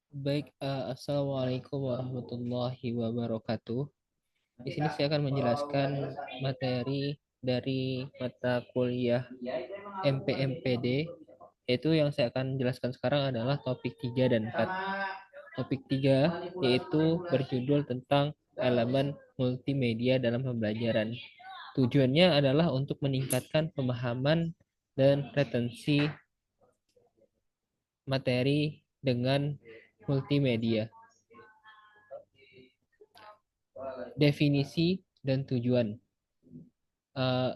Baik, Assalamualaikum warahmatullahi wabarakatuh. Di sini saya akan menjelaskan materi dari mata kuliah MPMPD, yaitu yang saya akan jelaskan sekarang adalah topik 3 dan 4. Topik 3 yaitu berjudul tentang elemen multimedia dalam pembelajaran. Tujuannya adalah untuk meningkatkan pemahaman dan retensi materi dengan multimedia. Definisi dan tujuan. Eh,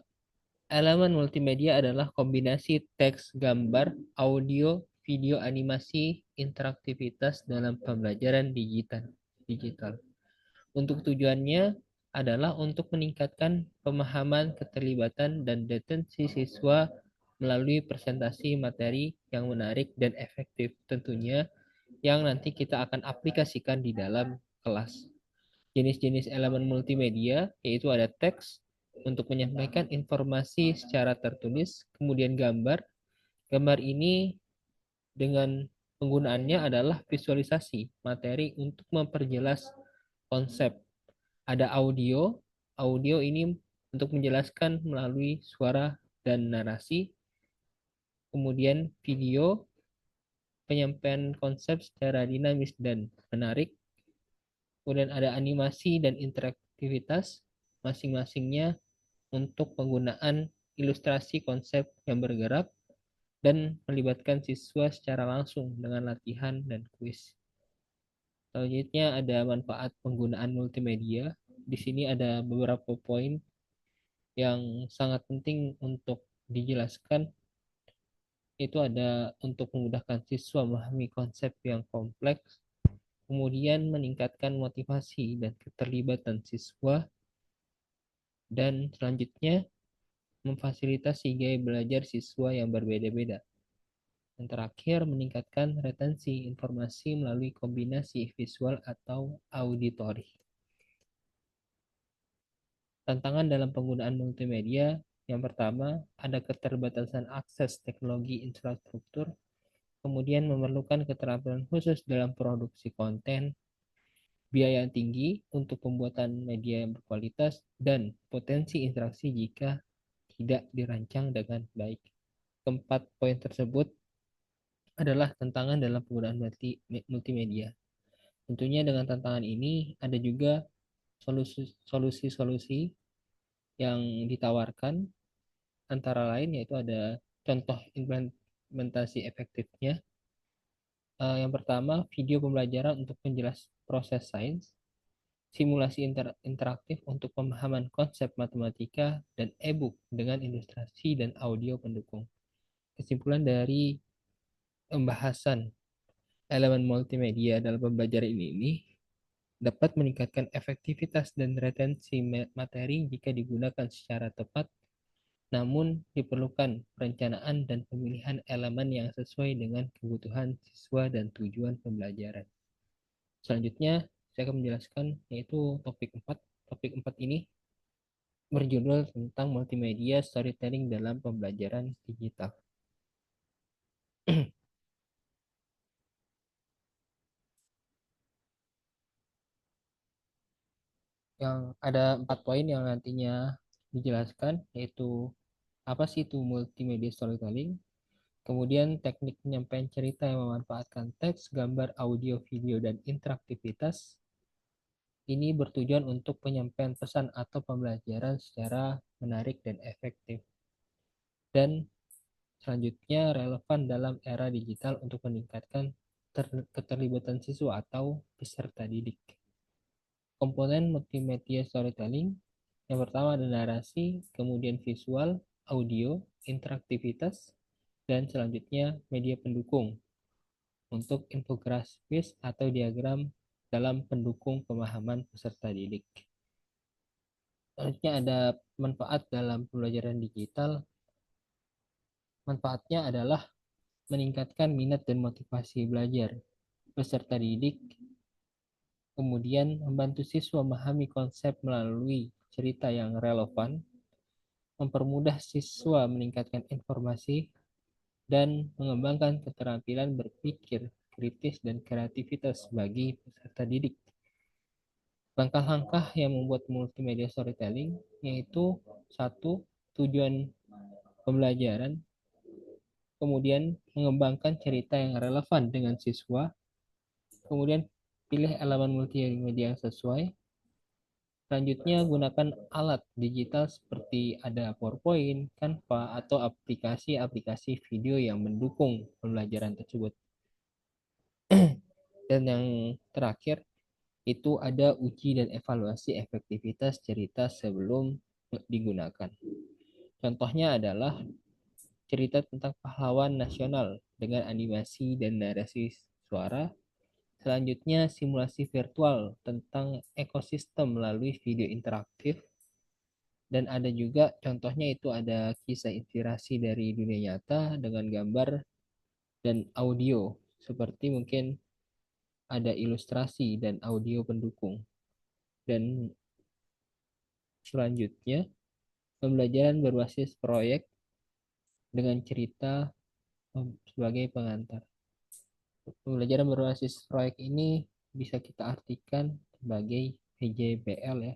Elemen multimedia adalah kombinasi teks, gambar, audio, video, animasi, interaktivitas dalam pembelajaran digital. Untuk tujuannya adalah untuk meningkatkan pemahaman, keterlibatan, dan retensi siswa melalui presentasi materi yang menarik dan efektif tentunya yang nanti kita akan aplikasikan di dalam kelas. Jenis-jenis elemen multimedia yaitu ada teks untuk menyampaikan informasi secara tertulis, kemudian gambar. Gambar ini dengan penggunaannya adalah visualisasi materi untuk memperjelas konsep. Ada audio, audio ini untuk menjelaskan melalui suara dan narasi. Kemudian video, penyampaian konsep secara dinamis dan menarik. Kemudian ada animasi dan interaktivitas, masing-masingnya untuk penggunaan ilustrasi konsep yang bergerak dan melibatkan siswa secara langsung dengan latihan dan kuis. Selanjutnya ada manfaat penggunaan multimedia. Di sini ada beberapa poin yang sangat penting untuk dijelaskan. Itu ada untuk memudahkan siswa memahami konsep yang kompleks, kemudian meningkatkan motivasi dan keterlibatan siswa, dan selanjutnya memfasilitasi gaya belajar siswa yang berbeda-beda. Yang terakhir, meningkatkan retensi informasi melalui kombinasi visual atau auditori. Tantangan dalam penggunaan multimedia, yang pertama, ada keterbatasan akses teknologi infrastruktur, kemudian memerlukan keterampilan khusus dalam produksi konten, biaya yang tinggi untuk pembuatan media yang berkualitas, dan potensi interaksi jika tidak dirancang dengan baik. Keempat poin tersebut adalah tantangan dalam penggunaan multimedia. Tentunya dengan tantangan ini ada juga solusi-solusi yang ditawarkan, antara lain yaitu ada contoh implementasi efektifnya. Yang pertama, video pembelajaran untuk menjelas proses sains, simulasi interaktif untuk pemahaman konsep matematika, dan e-book dengan ilustrasi dan audio pendukung. Kesimpulan dari pembahasan elemen multimedia dalam pembelajaran ini dapat meningkatkan efektivitas dan retensi materi jika digunakan secara tepat, namun diperlukan perencanaan dan pemilihan elemen yang sesuai dengan kebutuhan siswa dan tujuan pembelajaran. Selanjutnya, saya akan menjelaskan yaitu topik 4. Topik 4 ini berjudul tentang multimedia storytelling dalam pembelajaran digital. Yang ada 4 poin yang nantinya dijelaskan, yaitu apa sih itu multimedia storytelling, kemudian teknik penyampaian cerita yang memanfaatkan teks, gambar, audio, video, dan interaktivitas. Ini bertujuan untuk penyampaian pesan atau pembelajaran secara menarik dan efektif. Dan selanjutnya relevan dalam era digital untuk meningkatkan keterlibatan siswa atau peserta didik. Komponen multimedia storytelling, yang pertama ada narasi, kemudian visual, audio, interaktivitas, dan selanjutnya media pendukung untuk infografis atau diagram dalam pendukung pemahaman peserta didik. Selanjutnya ada manfaat dalam pembelajaran digital. Manfaatnya adalah meningkatkan minat dan motivasi belajar peserta didik, kemudian membantu siswa memahami konsep melalui cerita yang relevan, mempermudah siswa meningkatkan informasi, dan mengembangkan keterampilan berpikir kritis dan kreativitas bagi peserta didik. Langkah-langkah yang membuat multimedia storytelling yaitu satu, tujuan pembelajaran, kemudian mengembangkan cerita yang relevan dengan siswa, kemudian pilih elemen multimedia yang sesuai. Selanjutnya, gunakan alat digital seperti ada PowerPoint, Canva, atau aplikasi-aplikasi video yang mendukung pembelajaran tersebut. Dan yang terakhir, itu ada uji dan evaluasi efektivitas cerita sebelum digunakan. Contohnya adalah cerita tentang pahlawan nasional dengan animasi dan narasi suara. Selanjutnya, simulasi virtual tentang ekosistem melalui video interaktif. Dan ada juga contohnya itu ada kisah inspirasi dari dunia nyata dengan gambar dan audio. Seperti mungkin ada ilustrasi dan audio pendukung. Dan selanjutnya, pembelajaran berbasis proyek dengan cerita sebagai pengantar. Pembelajaran berbasis proyek ini bisa kita artikan sebagai PJBL ya.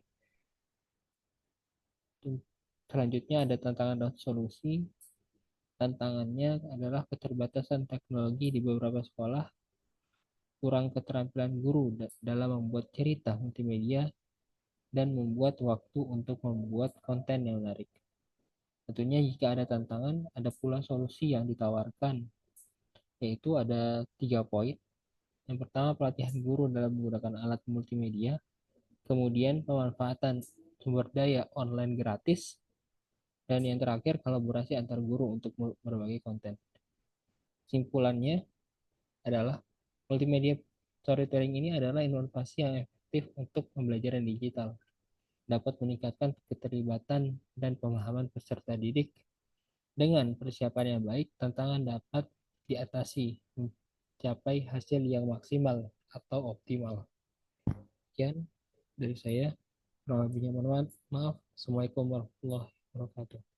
Selanjutnya ada tantangan dan solusi. Tantangannya adalah keterbatasan teknologi di beberapa sekolah, kurang keterampilan guru dalam membuat cerita multimedia, dan membuat waktu untuk membuat konten yang menarik. Tentunya jika ada tantangan, ada pula solusi yang ditawarkan, yaitu ada 3 poin. Yang pertama, pelatihan guru dalam menggunakan alat multimedia. Kemudian, pemanfaatan sumber daya online gratis. Dan yang terakhir, kolaborasi antar guru untuk berbagi konten. Simpulannya adalah multimedia storytelling ini adalah inovasi yang efektif untuk pembelajaran digital. Dapat meningkatkan keterlibatan dan pemahaman peserta didik. Dengan persiapan yang baik, tantangan dapat diatasi, mencapai hasil yang maksimal atau optimal. Sekian dari saya. Kurang lebihnya mohon maaf. Assalamualaikum warahmatullahi wabarakatuh.